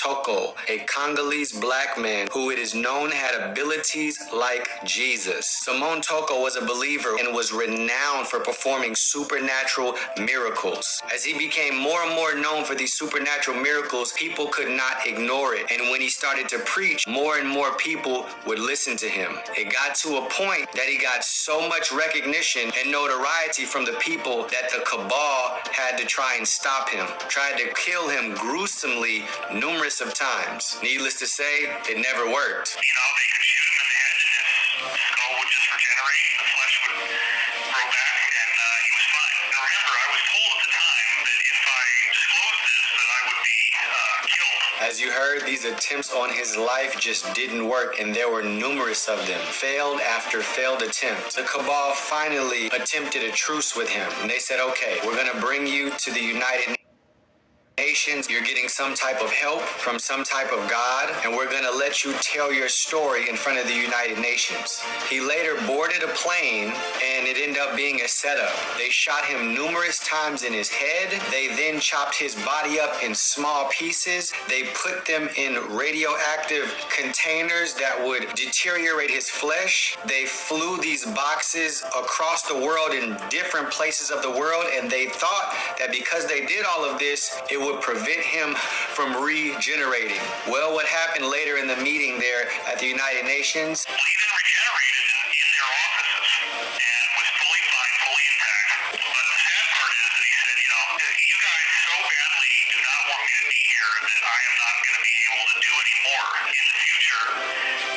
Toko, a Congolese black man who it is known had abilities like Jesus. Simon Toko was a believer and was renowned for performing supernatural miracles. As he became more and more known for these supernatural miracles, people could not ignore it. And when he started to preach, more and more people would listen to him. It got to a point that he got so much recognition and notoriety from the people that the cabal had to try and stop him, tried to kill him gruesomely numerous of times. Needless to say, it never worked. They could shoot him in the head and his skull would just regenerate and the flesh would grow back and he was fine. And remember, I was told at the time that if I disclosed this, that I would be killed. As you heard, these attempts on his life just didn't work, and there were numerous of them. Failed after failed attempt. The cabal finally attempted a truce with him, and they said, okay, we're going to bring you to the United Nations. You're getting some type of help from some type of God, and we're going to let you tell your story in front of the United Nations. He later boarded a plane, and it ended up being a setup. They shot him numerous times in his head. They then chopped his body up in small pieces. They put them in radioactive containers that would deteriorate his flesh. They flew these boxes across the world in different places of the world, and they thought that because they did all of this, it would prevent him from regenerating. Well, what happened later in the meeting there at the United Nations? Well, he then regenerated in their offices and was fully fine, fully intact. But the sad part is that he said, you guys so badly do not want me to be here that I am not going to be able to do any more. In the future,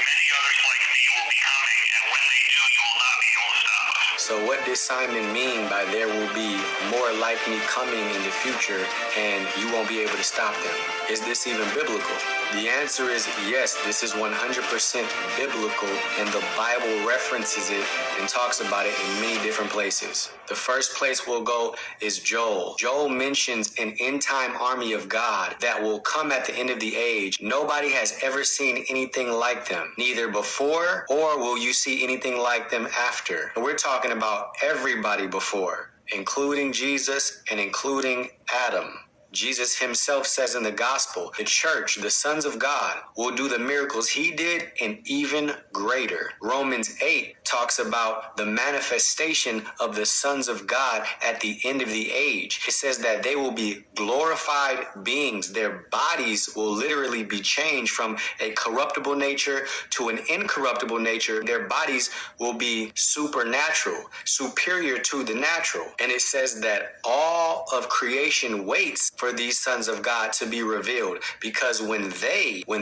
many others like me will be coming, and when they do, you will not be able to stop us. So what does Simon mean by there will be more like me coming in the future and you won't be able to stop them? Is this even biblical? The answer is yes, this is 100% biblical, and the Bible references it and talks about it in many different places. The first place we'll go is Joel. Joel mentions an end-time army of God that will come at the end of the age. Nobody has ever seen anything like them, neither before or will you see anything like them after. And we're talking about everybody before, including Jesus and including Adam. Jesus himself says in the gospel, the church, the sons of God, will do the miracles he did and even greater. Romans 8 talks about the manifestation of the sons of God at the end of the age. It says that they will be glorified beings. Their bodies will literally be changed from a corruptible nature to an incorruptible nature. Their bodies will be supernatural, superior to the natural. And it says that all of creation waits for these sons of God to be revealed, because when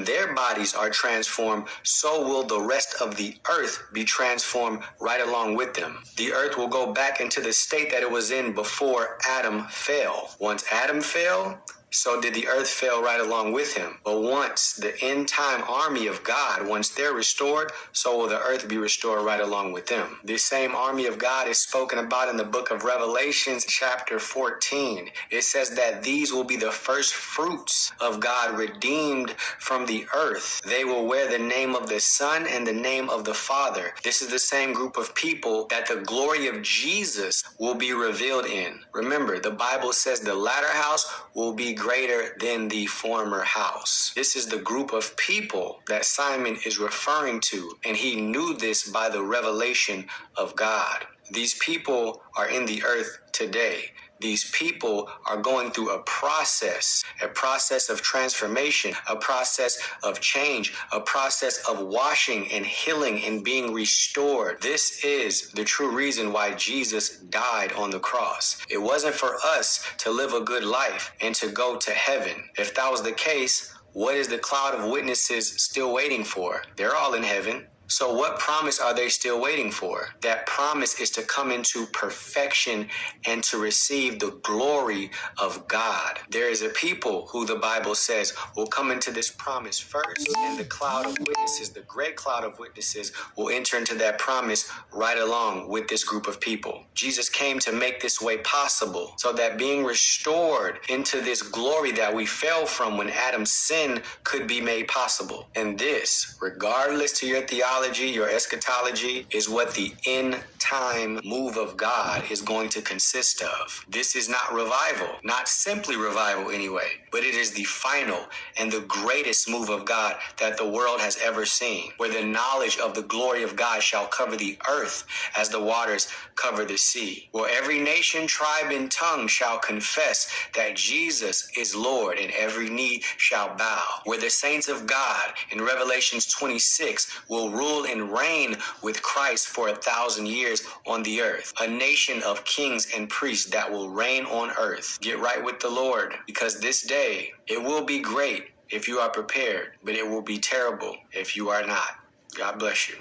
their bodies are transformed, so will the rest of the earth be transformed right along with them. The earth will go back into the state that it was in before Adam fell. Once Adam fell, so did the earth fail right along with him. But once the end time army of God, once they're restored, so will the earth be restored right along with them. This same army of God is spoken about in the book of Revelations chapter 14. It says that these will be the first fruits of God redeemed from the earth. They will wear the name of the Son and the name of the Father. This is the same group of people that the glory of Jesus will be revealed in. Remember, the Bible says the latter house will be greater than the former house. This is the group of people that Simon is referring to, and he knew this by the revelation of God. These people are in the earth today. These people are going through a process of transformation, a process of change, a process of washing and healing and being restored. This is the true reason why Jesus died on the cross. It wasn't for us to live a good life and to go to heaven. If that was the case, what is the cloud of witnesses still waiting for? They're all in heaven. So what promise are they still waiting for? That promise is to come into perfection and to receive the glory of God. There is a people who the Bible says will come into this promise first, and the cloud of witnesses, the great cloud of witnesses, will enter into that promise right along with this group of people. Jesus came to make this way possible so that being restored into this glory that we fell from when Adam's sin could be made possible. And this, regardless to your theology, your eschatology, is what the end time move of God is going to consist of. This is not revival, not simply revival anyway, but it is the final and the greatest move of God that the world has ever seen, where the knowledge of the glory of God shall cover the earth as the waters cover the sea, where every nation, tribe, and tongue shall confess that Jesus is Lord, and every knee shall bow, where the saints of God in Revelations 26 will rule and reign with Christ for 1,000 years on the earth, a nation of kings and priests that will reign on earth. Get right with the Lord, because this day, it will be great if you are prepared, but it will be terrible if you are not. God bless you.